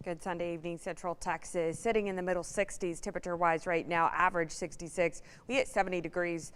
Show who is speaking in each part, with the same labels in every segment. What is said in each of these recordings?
Speaker 1: Good Sunday evening, Central Texas. Sitting in the middle 60s temperature-wise right now, average 66. We hit 70 degrees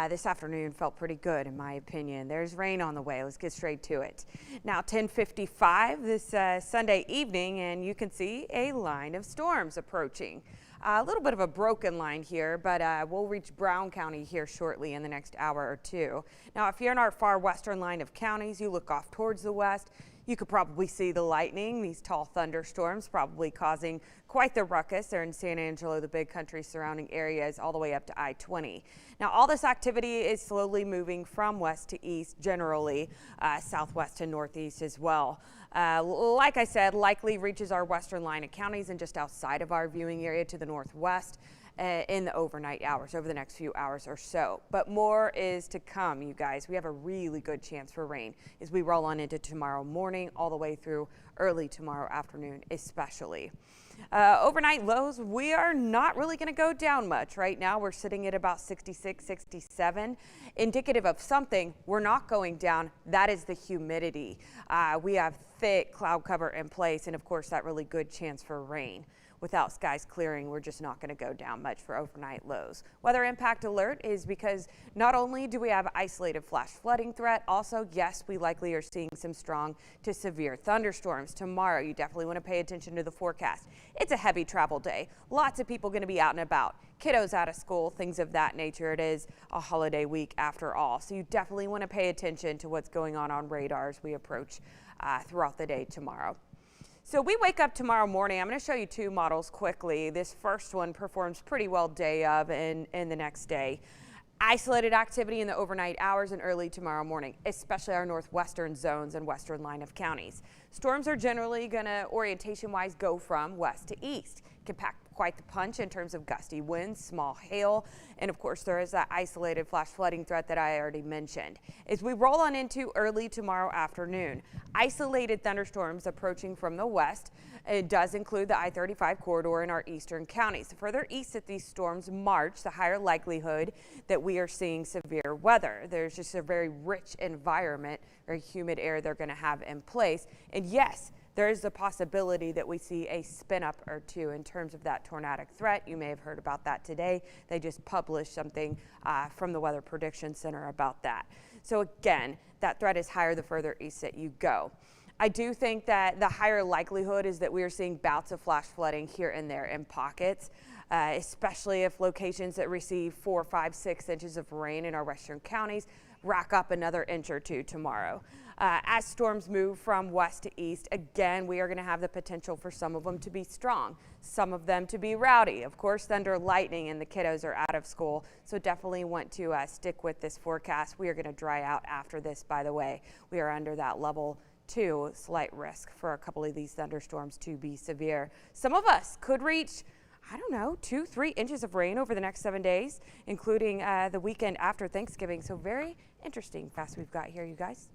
Speaker 1: this afternoon. Felt pretty good in my opinion. There's rain on the way. Let's get straight to it. Now 10:55 this Sunday evening, and you can see a line of storms approaching. A little bit of a broken line here, but we'll reach Brown County here shortly in the next hour or two. Now, if you're in our far western line of counties, you look off towards the west, you could probably see the lightning, these tall thunderstorms probably causing quite the ruckus there in San Angelo, the big country surrounding areas, all the way up to I-20. Now, all this activity is slowly moving from west to east, generally southwest to northeast as well. Like I said, likely reaches our western line of counties and just outside of our viewing area to the northwest in the overnight hours, over the next few hours or so. But more is to come, you guys. We have a really good chance for rain as we roll on into tomorrow morning all the way through early tomorrow afternoon especially. Overnight lows, we are not really going to go down much. Right now we're sitting at about 66, 67, indicative of something. We're not going down. That is the humidity. We have thick cloud cover in place, and of course that really good chance for rain. Without skies clearing, we're just not going to go down much for overnight lows. Weather impact alert is because not only do we have isolated flash flooding threat, also, yes, we likely are seeing some strong to severe thunderstorms tomorrow. You definitely want to pay attention to the forecast. It's a heavy travel day. Lots of people going to be out and about. Kiddos out of school, things of that nature. It is a holiday week after all. So you definitely want to pay attention to what's going on radar as we approach throughout the day tomorrow. So we wake up tomorrow morning. I'm going to show you two models quickly. This first one performs pretty well day of and the next day. Isolated activity in the overnight hours and early tomorrow morning, especially our northwestern zones and western line of counties. Storms are generally going to orientation-wise go from west to east. Can pack quite the punch in terms of gusty winds, small hail, and of course there is that isolated flash flooding threat that I already mentioned. As we roll on into early tomorrow afternoon, isolated thunderstorms approaching from the west. It does include the I-35 corridor in our eastern counties. The further east that these storms march, the higher likelihood that we are seeing severe weather. There's just a very rich environment, very humid air they're going to have in place. And yes, there is the possibility that we see a spin up or two in terms of that tornadic threat. You may have heard about that today. They just published something from the Weather Prediction Center about that. So again, that threat is higher the further east that you go. I do think that the higher likelihood is that we are seeing bouts of flash flooding here and there in pockets, especially if locations that receive 4, 5, 6 inches of rain in our western counties rack up another inch or two tomorrow. As storms move from west to east, again, we are going to have the potential for some of them to be strong, some of them to be rowdy. Of course, thunder, lightning, and the kiddos are out of school, so definitely want to stick with this forecast. We are going to dry out after this, by the way. We are under that level 2, slight risk for a couple of these thunderstorms to be severe. Some of us could reach, I don't know, 2, 3 inches of rain over the next 7 days, including the weekend after Thanksgiving. So very interesting fast we've got here, you guys.